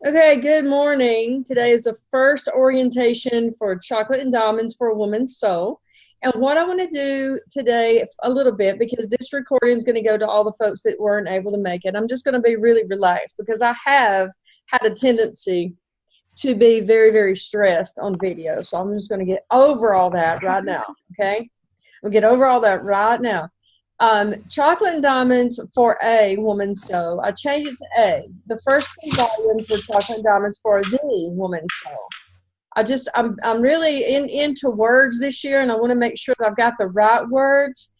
Okay, good morning. Today is the first orientation for Chocolate and Diamonds for a Woman's Soul. And what I want to do today, a little bit, because this recording is going to go to all the folks that weren't able to make it, I'm just going to be really relaxed because I have had a tendency to be very, very stressed on video. So I'm just going to get over all that right now. Okay. We'll get over all that right now. Chocolate and Diamonds for a Woman Soul. I changed it to A. The first two volumes were Chocolate and Diamonds for the Woman Soul. I'm really into words this year, and I want to make sure that I've got the right words.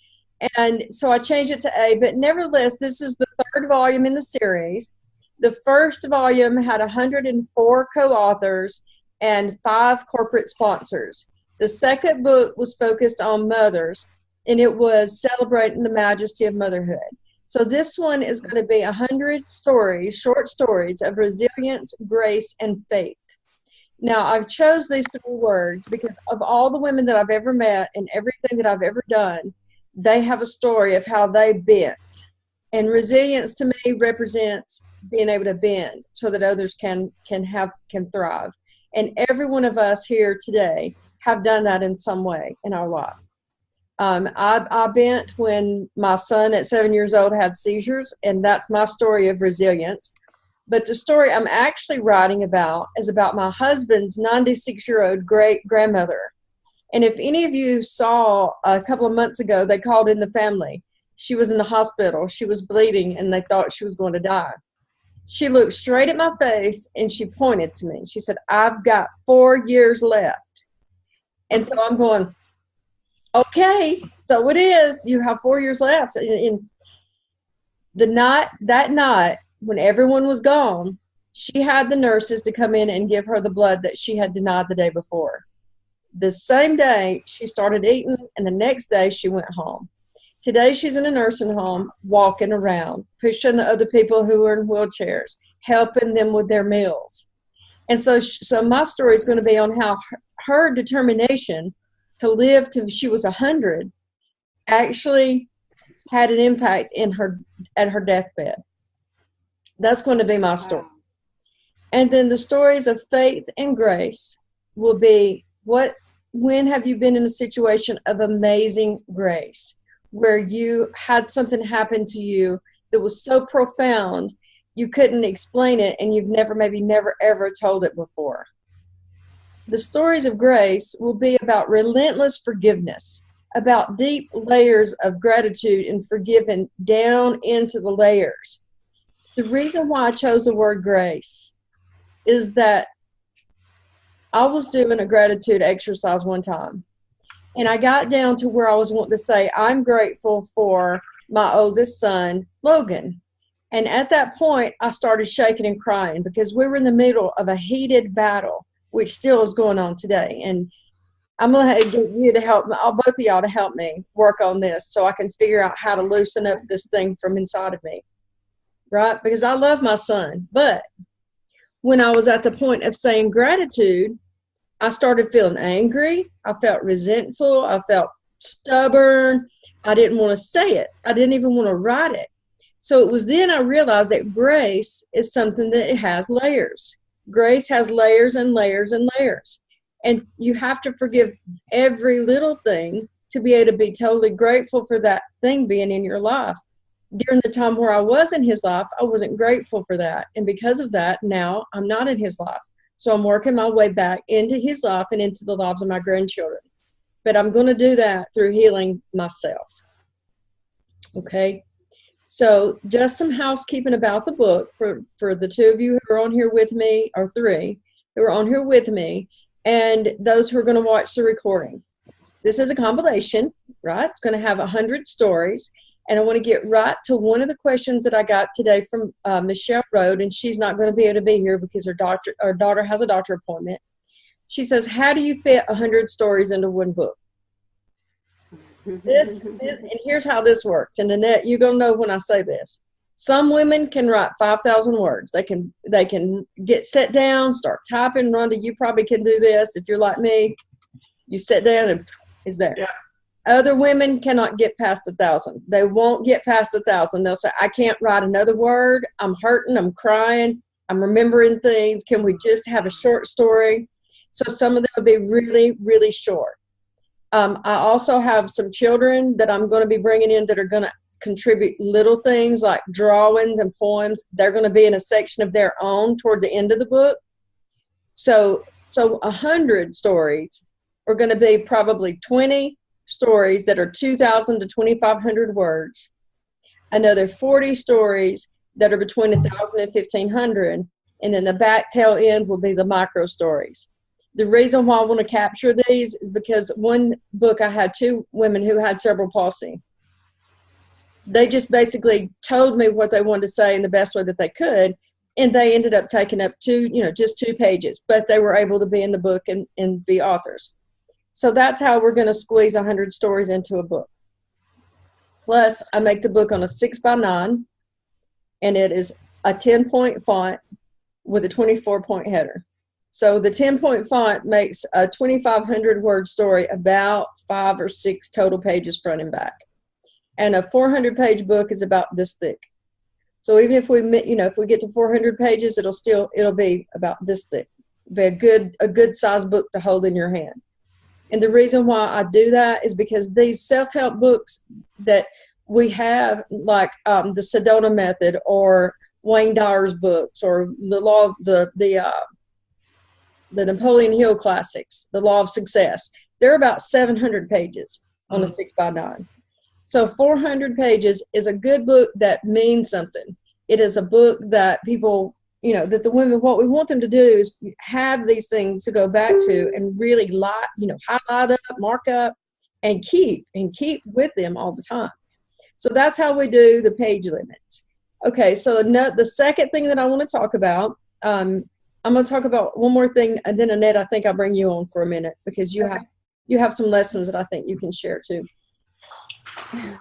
And so I changed it to A. But nevertheless, this is the third volume in the series. The first volume had 104 co-authors and 5 corporate sponsors. The second book was focused on mothers, and it was celebrating the majesty of motherhood. So this one is going to be 100 stories, short stories of resilience, grace, and faith. Now, I've chose these 3 words because of all the women that I've ever met and everything that I've ever done, they have a story of how they bent. And resilience to me represents being able to bend so that others can thrive. And every one of us here today have done that in some way in our life. I bent when my son at 7 years old had seizures, and that's my story of resilience. But the story I'm actually writing about is about my husband's 96-year-old great-grandmother. And if any of you saw a couple of months ago, they called in the family. She was in the hospital. She was bleeding, and they thought she was going to die. She looked straight at my face, and she pointed to me. She said, "I've got 4 years left." And so I'm going, okay, so it is. You have 4 years left. In that night, when everyone was gone, she had the nurses to come in and give her the blood that she had denied the day before. The same day, she started eating, and the next day, she went home. Today, she's in a nursing home, walking around, pushing the other people who are in wheelchairs, helping them with their meals. And so my story is going to be on how her determination to live till she was 100 actually had an impact at her deathbed. That's going to be my story. And then the stories of faith and grace will be when have you been in a situation of amazing grace where you had something happen to you that was so profound you couldn't explain it, and you've never ever told it before. The stories of grace will be about relentless forgiveness, about deep layers of gratitude and forgiving down into the layers. The reason why I chose the word grace is that I was doing a gratitude exercise one time, and I got down to where I was wanting to say, I'm grateful for my oldest son, Logan. And at that point, I started shaking and crying because we were in the middle of a heated battle, which still is going on today. And I'm going to get you to help me, both of y'all to help me work on this so I can figure out how to loosen up this thing from inside of me, right? Because I love my son. But when I was at the point of saying gratitude, I started feeling angry. I felt resentful. I felt stubborn. I didn't want to say it. I didn't even want to write it. So it was then I realized that grace is something that it has layers. Grace has layers and layers and layers. And you have to forgive every little thing to be able to be totally grateful for that thing being in your life. During the time where I was in his life, I wasn't grateful for that. And because of that, now I'm not in his life. So I'm working my way back into his life and into the lives of my grandchildren. But I'm going to do that through healing myself. Okay? So just some housekeeping about the book for the 2 of you who are on here with me, or 3 who are on here with me, and those who are going to watch the recording. This is a compilation, right? It's going to have 100 stories. And I want to get right to one of the questions that I got today from Michelle Road, and she's not going to be able to be here because her daughter has a doctor appointment. She says, how do you fit 100 stories into one book? This, and here's how this works. And Annette, you're going to know when I say this. Some women can write 5,000 words. They can get set down, start typing. Rhonda, you probably can do this. If you're like me, you sit down and it's there. Yeah. Other women cannot get past 1,000. They won't get past 1,000. They'll say, I can't write another word. I'm hurting. I'm crying. I'm remembering things. Can we just have a short story? So some of them will be really, really short. I also have some children that I'm going to be bringing in that are going to contribute little things like drawings and poems. They're going to be in a section of their own toward the end of the book. So 100 stories are going to be probably 20 stories that are 2,000 to 2,500 words. Another 40 stories that are between 1,000 and 1,500. And then the back tail end will be the micro stories. The reason why I want to capture these is because one book I had 2 women who had cerebral palsy. They just basically told me what they wanted to say in the best way that they could, and they ended up taking up just 2 pages, but they were able to be in the book and be authors. So that's how we're going to squeeze 100 stories into a book. Plus, I make the book on a 6x9, and it is a 10-point font with a 24-point header. So the 10-point font makes a 2,500-word story about 5 or 6 total pages front and back. And a 400-page book is about this thick. So even if we get to 400 pages, it'll be about this thick. It'll be a good size book to hold in your hand. And the reason why I do that is because these self-help books that we have, like the Sedona Method or Wayne Dyer's books or the law of the Napoleon Hill classics, The Law of Success, they're about 700 pages on a 6x9. So 400 pages is a good book that means something. It is a book that people, that the women, what we want them to do is have these things to go back to and really highlight up, mark up, and keep with them all the time. So that's how we do the page limits. Okay, so the second thing that I want to talk about, I'm going to talk about one more thing, and then Annette, I think I'll bring you on for a minute because you have some lessons that I think you can share too.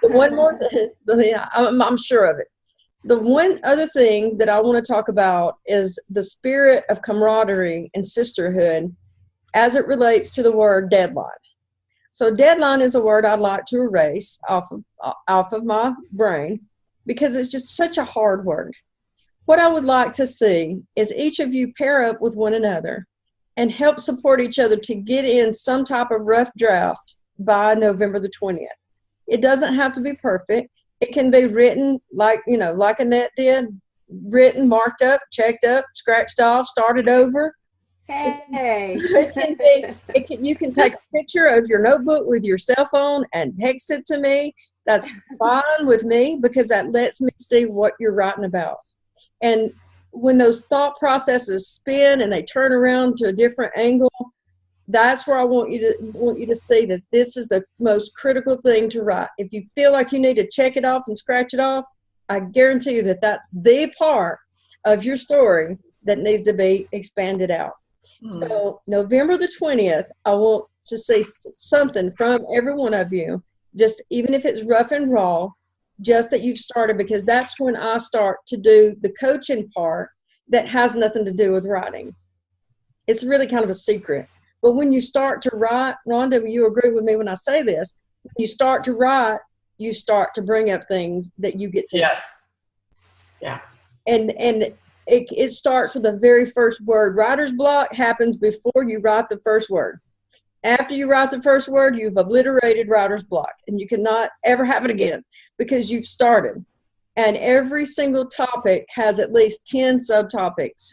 The one more thing, yeah, I'm sure of it. The one other thing that I want to talk about is the spirit of camaraderie and sisterhood as it relates to the word deadline. So deadline is a word I'd like to erase off of my brain because it's just such a hard word. What I would like to see is each of you pair up with one another and help support each other to get in some type of rough draft by November the 20th. It doesn't have to be perfect. It can be written like Annette did, written, marked up, checked up, scratched off, started over. Hey. You can take a picture of your notebook with your cell phone and text it to me. That's fine with me because that lets me see what you're writing about. And when those thought processes spin and they turn around to a different angle, that's where I want you to see that this is the most critical thing to write. If you feel like you need to check it off and scratch it off, I guarantee you that that's the part of your story that needs to be expanded out. So November the 20th, I want to see something from every one of you, just even if it's rough and raw, just that you've started, because that's when I start to do the coaching part that has nothing to do with writing. It's really kind of a secret. But when you start to write, Rhonda, you agree with me when I say this, when you start to write, you start to bring up things that you get to. Yes. Yeah. And it starts with the very first word. Writer's block happens before you write the first word. After you write the first word, you've obliterated writer's block, and you cannot ever have it again because you've started. And every single topic has at least 10 subtopics.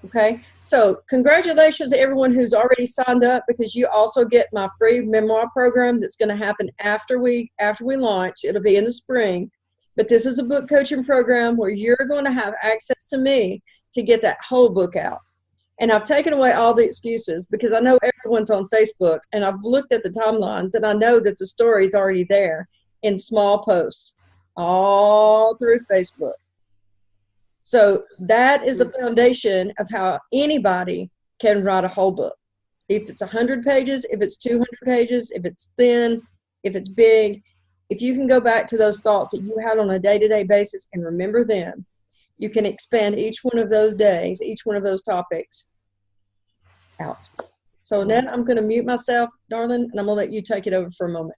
Okay, so congratulations to everyone who's already signed up, because you also get my free memoir program that's going to happen after we launch. It'll be in the spring, but this is a book coaching program where you're going to have access to me to get that whole book out. And I've taken away all the excuses because I know everyone's on Facebook, and I've looked at the timelines, and I know that the story is already there in small posts all through Facebook. So that is the foundation of how anybody can write a whole book. If it's 100 pages, if it's 200 pages, if it's thin, if it's big, if you can go back to those thoughts that you had on a day-to-day basis and remember them, you can expand each one of those days, each one of those topics out. So Annette, I'm going to mute myself, darling, and I'm going to let you take it over for a moment.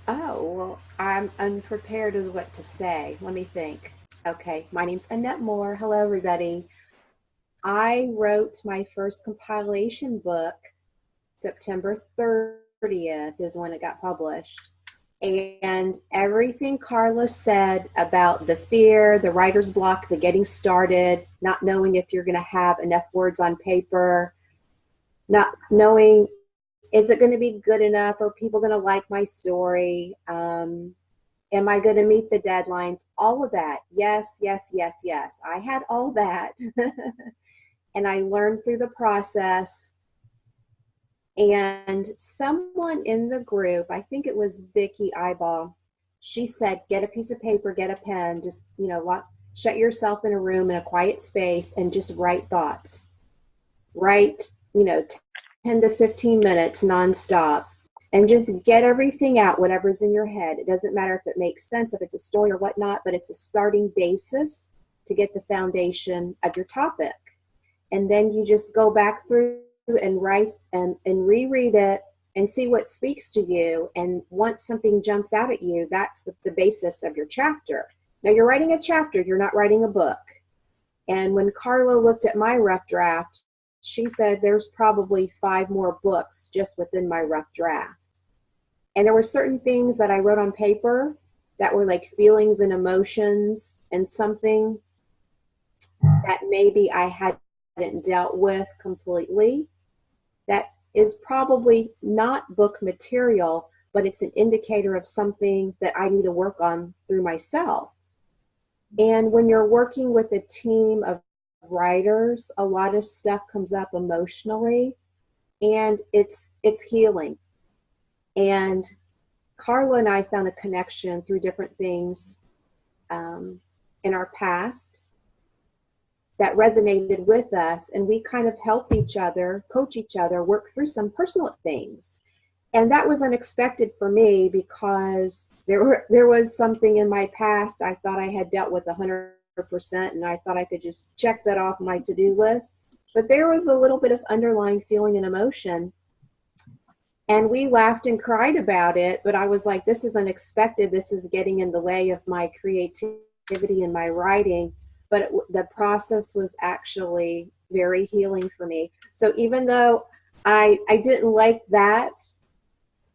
Oh, well, I'm unprepared as what to say. Let me think. Okay, my name's Annette Moore. Hello, everybody. I wrote my first compilation book September 30th is when it got published. And everything Carla said about the fear, the writer's block, the getting started, not knowing if you're going to have enough words on paper, not knowing is it going to be good enough? Are people going to like my story? Am I going to meet the deadlines? All of that. Yes, yes, yes, yes. I had all that. And I learned through the process. And someone in the group, I think it was Vicki Eyeball, she said, get a piece of paper, get a pen, just, shut yourself in a room in a quiet space and just write thoughts. Write, 10 to 15 minutes nonstop. And just get everything out, whatever's in your head. It doesn't matter if it makes sense, if it's a story or whatnot, but it's a starting basis to get the foundation of your topic. And then you just go back through and write and reread it and see what speaks to you. And once something jumps out at you, that's the basis of your chapter. Now you're writing a chapter, you're not writing a book. And when Carla looked at my rough draft, she said there's probably 5 more books just within my rough draft. And there were certain things that I wrote on paper that were like feelings and emotions and something that maybe I hadn't dealt with completely. That is probably not book material, but it's an indicator of something that I need to work on through myself. And when you're working with a team of writers, a lot of stuff comes up emotionally, and it's healing. And Carla and I found a connection through different things in our past that resonated with us, and we kind of help each other, coach each other, work through some personal things. And that was unexpected for me because there was something in my past I thought I had dealt with 100%, and I thought I could just check that off my to-do list. But there was a little bit of underlying feeling and emotion. And we laughed and cried about it, but I was like, this is unexpected. This is getting in the way of my creativity and my writing. But the process was actually very healing for me. So even though I didn't like that,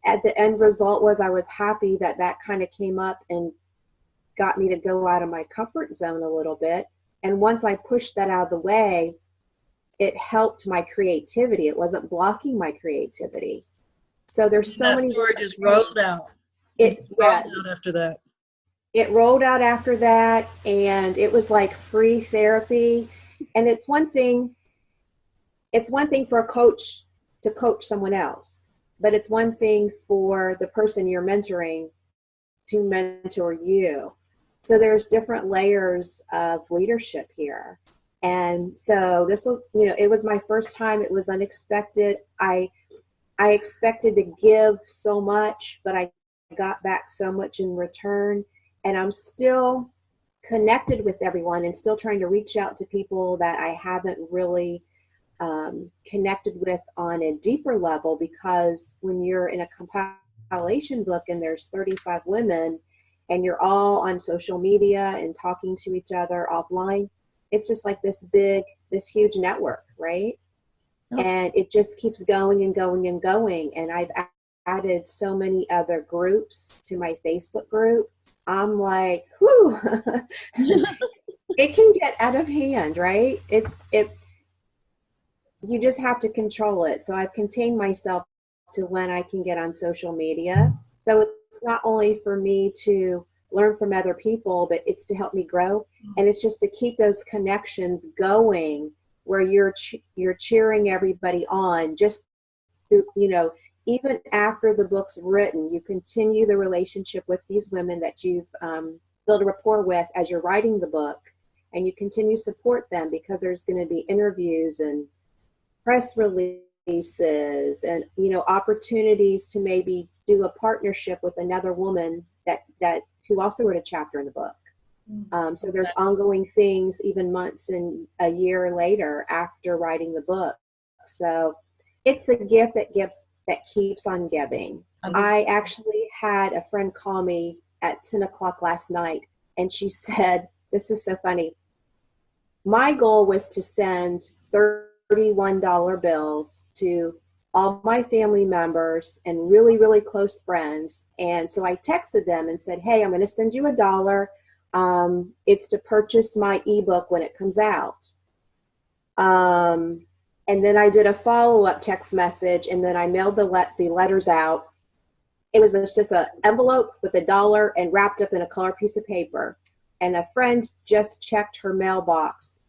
at the end result was I was happy that kind of came up and got me to go out of my comfort zone a little bit. And once I pushed that out of the way, it helped my creativity. It wasn't blocking my creativity. So there's so many. That story just rolled out. It rolled out after that. It rolled out after that, and it was like free therapy. And it's one thing for a coach to coach someone else, but it's one thing for the person you're mentoring to mentor you. So there's different layers of leadership here. And so this was, it was my first time. It was unexpected. I expected to give so much, but I got back so much in return. And I'm still connected with everyone and still trying to reach out to people that I haven't really connected with on a deeper level, because when you're in a compilation book and there's 35 women and you're all on social media and talking to each other offline, it's just like this huge network, right? Yep. And it just keeps going and going and going. And I've added so many other groups to my Facebook group. I'm like, whew, it can get out of hand, right? You just have to control it. So I've contained myself to when I can get on social media. So it's not only for me to learn from other people, but it's to help me grow. And it's just to keep those connections going where you're cheering everybody on, just to, even after the book's written, you continue the relationship with these women that you've built a rapport with as you're writing the book, and you continue to support them because there's going to be interviews and press releases and, opportunities to maybe do a partnership with another woman that who also wrote a chapter in the book. So there's ongoing things even months and a year later after writing the book. So it's the gift that keeps on giving. I actually had a friend call me at 10 o'clock last night, and she said, This is so funny. My goal was to send $31 bills to all my family members and really, really close friends. And so I texted them and said, hey, I'm going to send you $1. It's to purchase my ebook when it comes out. And then I did a follow-up text message, and then I mailed the letters out. It was just an envelope with $1 and wrapped up in a color piece of paper. And a friend just checked her mailbox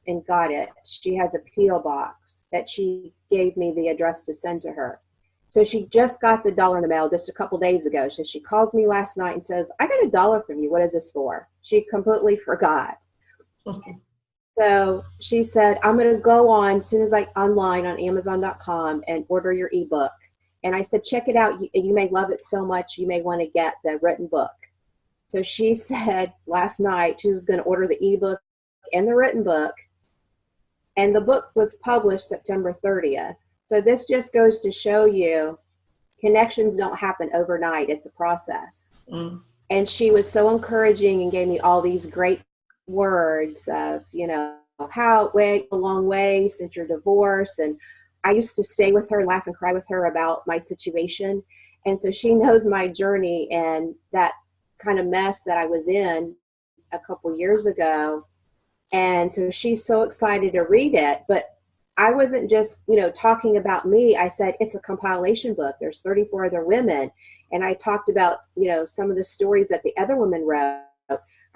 and got it. She has a P.O. box that she gave me the address to send to her. So she just got the $1 in the mail just a couple days ago. So she calls me last night and says, I got $1 from you. What is this for? She completely forgot. So she said, I'm going to go on as soon as online on Amazon.com and order your ebook. And I said, check it out. You may love it so much, you may want to get the written book. So she said last night she was going to order the ebook and the written book. And the book was published September 30th. So this just goes to show you connections don't happen overnight. It's a process. Mm. And she was so encouraging and gave me all these great words of, how it went a long way since your divorce. And I used to stay with her, laugh and cry with her about my situation. And so she knows my journey and that kind of mess that I was in a couple years ago. And so she's so excited to read it. But I wasn't just, talking about me. I said, it's a compilation book. There's 34 other women. And I talked about, some of the stories that the other women wrote.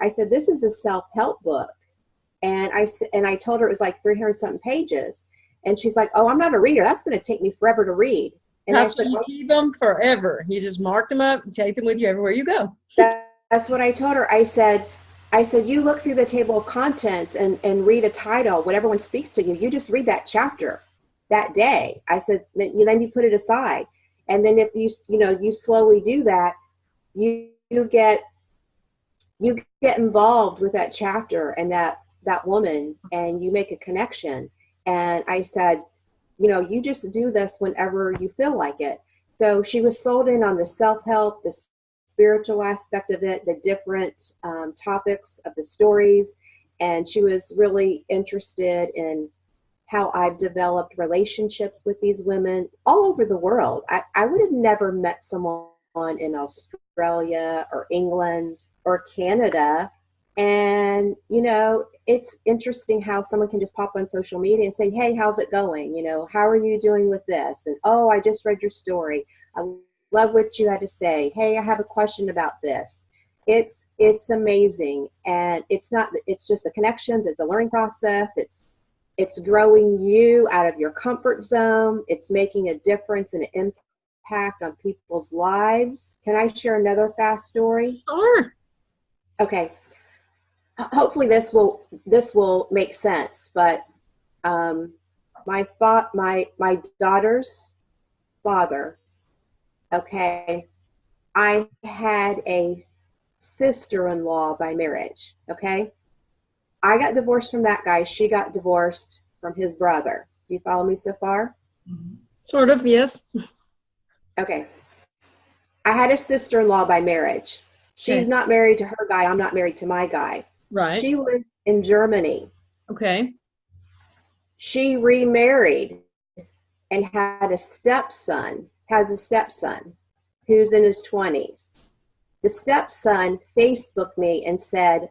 I said, this is a self-help book. And I told her it was like 300 something pages. And she's like, oh, I'm not a reader. That's going to take me forever to read. And that's why you keep them forever. You just mark them up and take them with you everywhere you go. That's what I told her. I said, you look through the table of contents and read a title, whatever one speaks to you. You just read that chapter that day. I said, then you put it aside. And then if you slowly do that, you get involved with that chapter and that woman, and you make a connection. And I said, you just do this whenever you feel like it. So she was sold in on the self-help, the spiritual aspect of it, the different topics of the stories. And she was really interested in how I've developed relationships with these women all over the world. I would have never met someone in Australia or England or Canada. And, it's interesting how someone can just pop on social media and say, hey, how's it going? How are you doing with this? And, oh, I just read your story. I love what you had to say. Hey, I have a question about this. It's amazing. And it's just the connections. It's a learning process. It's growing you out of your comfort zone. It's making a difference and an impact on people's lives. Can I share another fast story? Sure. Okay. Hopefully this will make sense, but my daughter's father, okay, I had a sister-in-law by marriage, okay? I got divorced from that guy. She got divorced from his brother. Do you follow me so far? Sort of, yes. Okay. I had a sister-in-law by marriage. She's not married to her guy. I'm not married to my guy. Right. She lives in Germany. Okay. She remarried and has a stepson who's in his 20s. The stepson Facebooked me and said,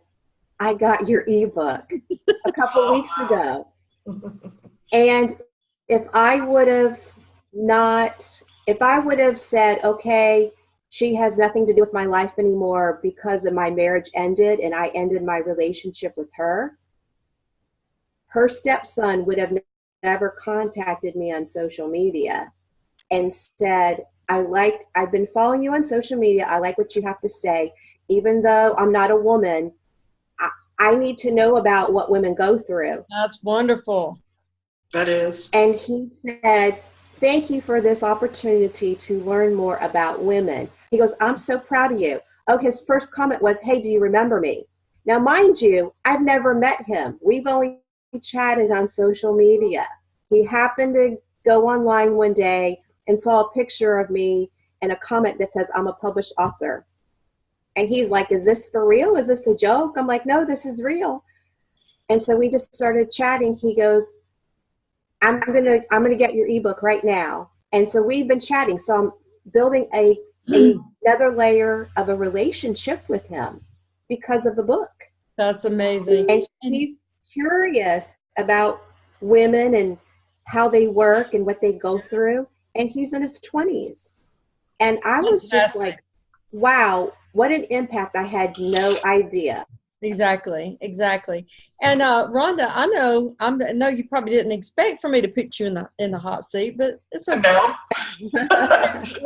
I got your ebook a couple weeks ago. And if I would have said, okay, she has nothing to do with my life anymore because of my marriage ended and I ended my relationship with her, her stepson would have never contacted me on social media and said, I've been following you on social media. I like what you have to say. Even though I'm not a woman, I need to know about what women go through. That's wonderful. That is. And he said, thank you for this opportunity to learn more about women. He goes, I'm so proud of you. Oh, his first comment was, hey, do you remember me? Now, mind you, I've never met him. We've only chatted on social media. He happened to go online one day and saw a picture of me and a comment that says, I'm a published author. And he's like, is this for real? Is this a joke? I'm like, no, this is real. And so we just started chatting. He goes, I'm gonna get your ebook right now. And so we've been chatting. So I'm building another layer of a relationship with him because of the book. That's amazing. And he's curious about women and how they work and what they go through. And he's in his 20s. And I was just like, wow, what an impact. I had no idea. Exactly. And Rhonda, I know you probably didn't expect for me to put you in the hot seat, but it's okay. No.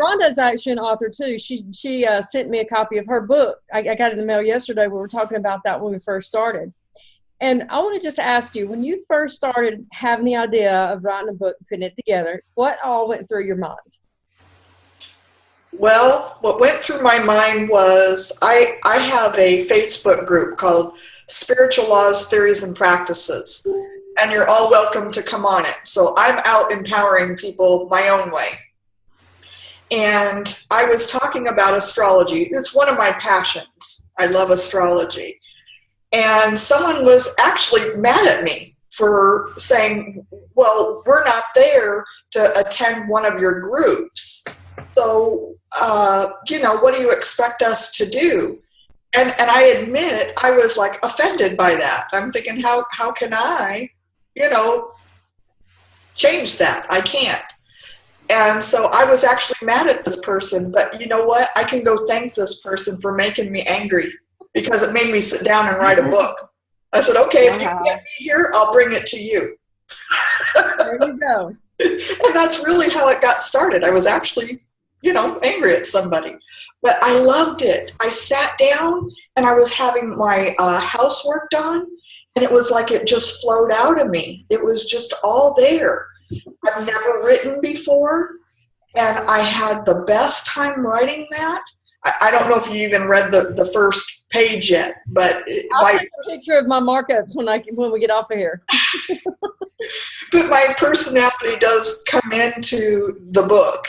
Rhonda's actually an author too. She sent me a copy of her book. I got it in the mail yesterday. We were talking about that when we first started. And I want to just ask you, when you first started having the idea of writing a book and putting it together, what all went through your mind? Well, what went through my mind was I have a Facebook group called Spiritual Laws, Theories, and Practices, and you're all welcome to come on it. So I'm out empowering people my own way. And I was talking about astrology. It's one of my passions. I love astrology. And someone was actually mad at me for saying, well, we're not there to attend one of your groups. So, what do you expect us to do? And I admit I was like offended by that. I'm thinking, how can I, change that? I can't. And so I was actually mad at this person, but you know what? I can go thank this person for making me angry because it made me sit down and write a book. I said, okay, if you get me here, I'll bring it to you. There you go. And that's really how it got started. I was actually, angry at somebody. But I loved it. I sat down and I was having my house work done, and it was like it just flowed out of me. It was just all there. I've never written before, and I had the best time writing that. I don't know if you even read the first page yet, but I'll take a picture of my markups when we get off of here. But my personality does come into the book,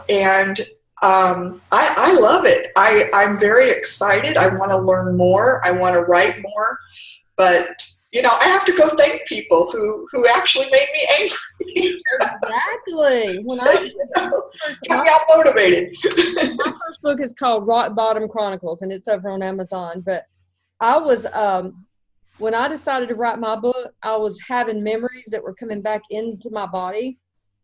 and I love it. I'm very excited. I want to learn more. I want to write more, but I have to go thank people who actually made me angry. Exactly. When got me all motivated. My first book is called Rock Bottom Chronicles, and it's over on Amazon. But I was, when I decided to write my book, I was having memories that were coming back into my body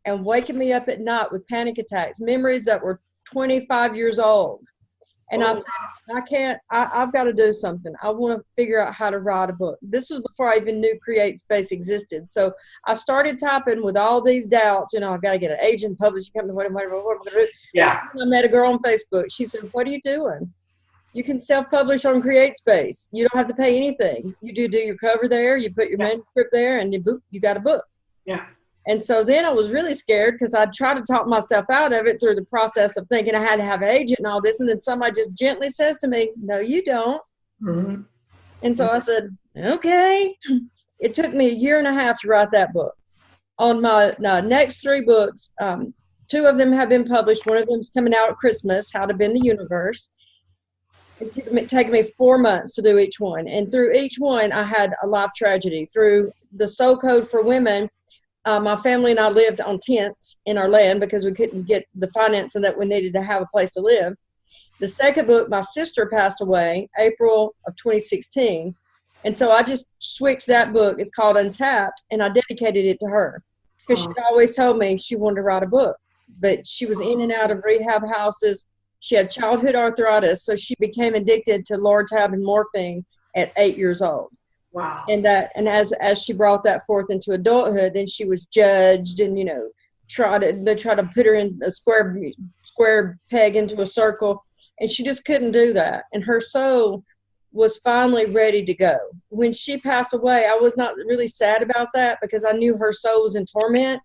and waking me up at night with panic attacks, memories that were 25 years old. And I said, I've got to do something. I want to figure out how to write a book. This was before I even knew CreateSpace existed. So I started typing with all these doubts. I've got to get an agent, publishing company, whatever. Yeah. I met a girl on Facebook. She said, what are you doing? You can self-publish on CreateSpace. You don't have to pay anything. You do your cover there. You put your manuscript there, and you got a book. Yeah. And so then I was really scared because I tried to talk myself out of it through the process of thinking I had to have an agent and all this. And then somebody just gently says to me, no, you don't. Mm-hmm. And so I said, okay. It took me 1.5 years to write that book. On my next 3 books, 2 of them have been published. One of them is coming out at Christmas, How to Bend the Universe. It's taken me 4 months to do each one. And through each one, I had a life tragedy. Through the Soul Code for Women, my family and I lived on tents in our land because we couldn't get the financing that we needed to have a place to live. The second book, my sister passed away April of 2016. And so I just switched that book. It's called Untapped, and I dedicated it to her because she always told me she wanted to write a book, but she was in and out of rehab houses. She had childhood arthritis, so she became addicted to Lortab and morphine at 8 years old. Wow. And as she brought that forth into adulthood, then she was judged and, they try to put her in a square peg into a circle, and she just couldn't do that. And her soul was finally ready to go. When she passed away, I was not really sad about that because I knew her soul was in torment,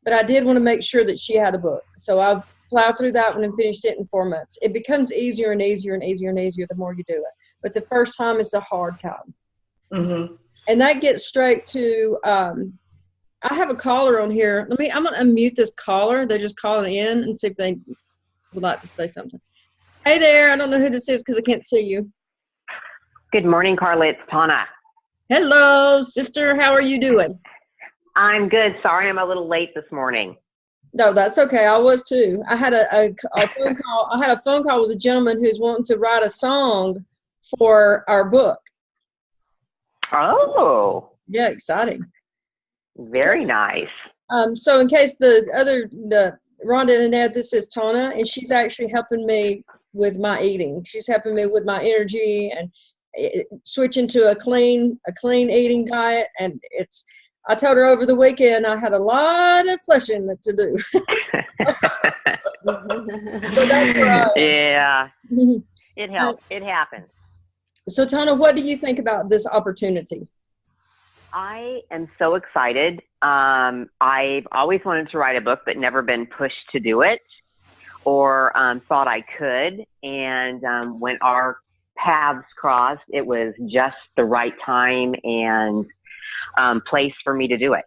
but I did want to make sure that she had a book. So I plowed through that one and finished it in 4 months. It becomes easier and easier and easier and easier the more you do it. But the first time is the hard time. Mm-hmm. And that gets straight to, I have a caller on here. I'm going to unmute this caller. They're just calling in and see if they would like to say something. Hey there. I don't know who this is because I can't see you. Good morning, Carla. It's Tana. Hello, sister. How are you doing? I'm good. Sorry I'm a little late this morning. No, that's okay. I was too. I had a phone call. I had a phone call with a gentleman who's wanting to write a song for our book. Oh, Yeah, exciting. very nice. So in case the Rhonda and Annette, this is Tana, and she's actually helping me with my eating. She's helping me with my energy and switching to a clean eating diet. And I told her over the weekend I had a lot of fleshing to do. So that's where Yeah, it helps. It happens. So Tana, what do you think about this opportunity? I am so excited. I've always wanted to write a book, but never been pushed to do it or thought I could. And when our paths crossed, it was just the right time and place for me to do it.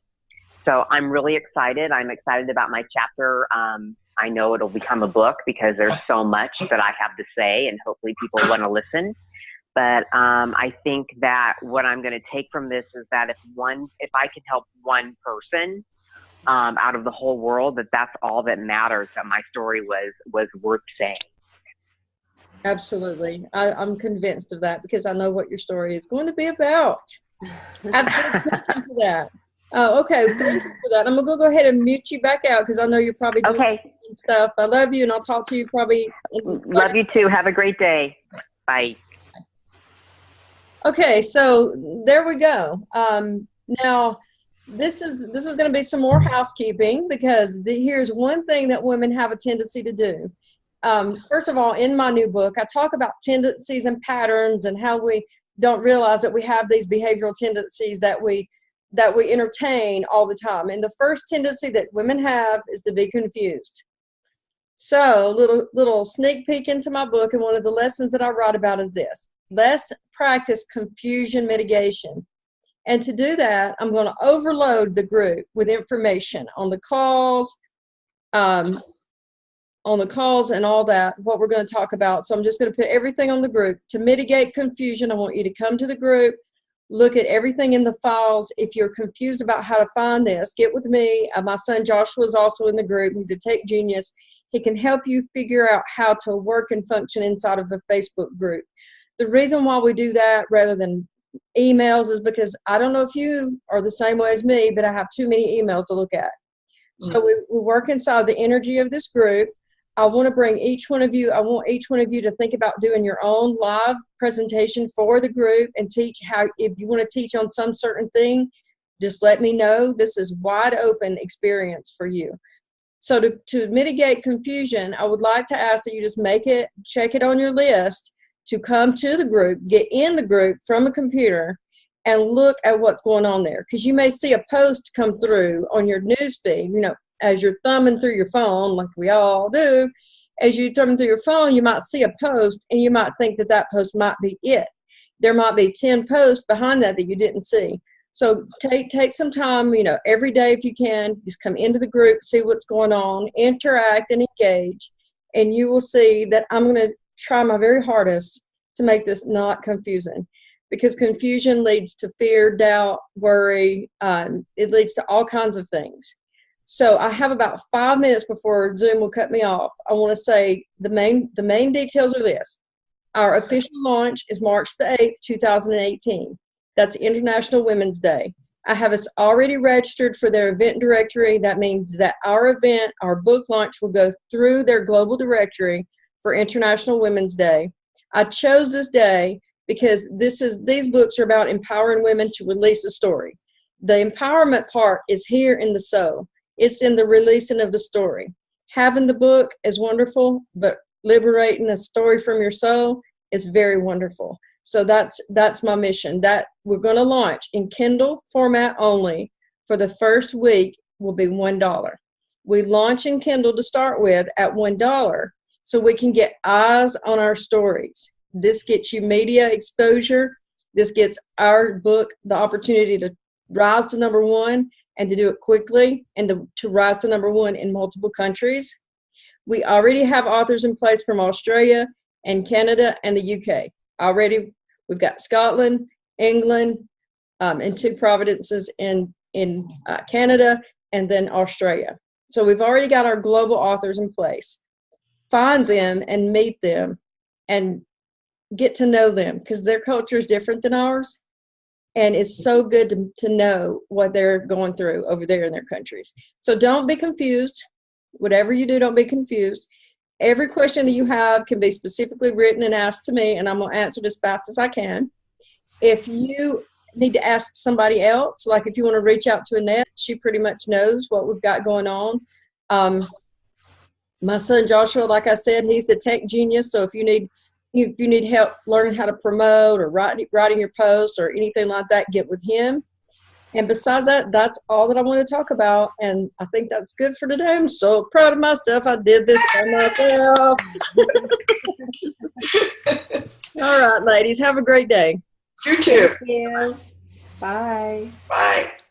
So I'm really excited. I'm excited about my chapter. I know it'll become a book because there's so much that I have to say and hopefully people want to listen. But I think that what I'm going to take from this is that if I can help one person out of the whole world, that's all that matters, that my story was worth saying. Absolutely. I'm convinced of that because I know what your story is going to be about. Absolutely. Thank you for that. Okay. Thank you for that. I'm going to go ahead and mute you back out because I know you're probably doing stuff. I love you, and I'll talk to you probably. Love you too. Have a great day. Bye. Okay, so there we go. Now, this is going to be some more housekeeping because here's one thing that women have a tendency to do. First of all, in my new book, I talk about tendencies and patterns and how we don't realize that we have these behavioral tendencies that we entertain all the time. And the first tendency that women have is to be confused. So, little sneak peek into my book, and one of the lessons that I write about is this. Let's practice confusion mitigation. And to do that, I'm going to overload the group with information on the calls and all that, what we're going to talk about. So I'm just going to put everything on the group. To mitigate confusion, I want you to come to the group, look at everything in the files. If you're confused about how to find this, get with me. My son Joshua is also in the group. He's a tech genius. He can help you figure out how to work and function inside of a Facebook group. The reason why we do that rather than emails is because I don't know if you are the same way as me, but I have too many emails to look at. So we work inside the energy of this group. I want to bring each one of you, I want each one of you to think about doing your own live presentation for the group and teach how, if you want to teach on some certain thing, just let me know. This is wide open experience for you. So to mitigate confusion, I would like to ask that you just check it on your list to come to the group, get in the group from a computer, and look at what's going on there. Because you may see a post come through on your news feed, as you're thumbing through your phone, like we all do. As you thumb through your phone, you might see a post, and you might think that post might be it. There might be 10 posts behind that you didn't see. So take some time, every day if you can, just come into the group, see what's going on, interact and engage, and you will see that I'm going to try my very hardest to make this not confusing, because confusion leads to fear, doubt, worry. It leads to all kinds of things. So I have about 5 minutes before Zoom will cut me off. I want to say the main details are this. Our official launch is March the 8th, 2018. That's International Women's Day. I have us already registered for their event directory. That means that our event, our book launch, will go through their global directory for International Women's Day. I chose this day because these books are about empowering women to release a story. The empowerment part is here in the soul. It's in the releasing of the story. Having the book is wonderful, but liberating a story from your soul is very wonderful. So that's my mission. That we're going to launch in Kindle format only. For the first week will be $1. We launch in Kindle to start with at $1 so we can get eyes on our stories. This gets you media exposure. This gets our book the opportunity to rise to number one and to do it quickly and to rise to number one in multiple countries. We already have authors in place from Australia, and Canada and the UK. Already, we've got Scotland, England, and 2 providences in Canada, and then Australia. So we've already got our global authors in place. Find them and meet them and get to know them, because their culture is different than ours. And it's so good to know what they're going through over there in their countries. So don't be confused. Whatever you do, don't be confused. Every question that you have can be specifically written and asked to me, and I'm going to answer it as fast as I can. If you need to ask somebody else, like if you want to reach out to Annette, she pretty much knows what we've got going on. My son Joshua, like I said, he's the tech genius. So if you need help learning how to promote or writing your posts or anything like that, get with him. And besides that, that's all that I want to talk about. And I think that's good for today. I'm so proud of myself. I did this by myself. All right, ladies, have a great day. You too. Thank you. Bye. Bye.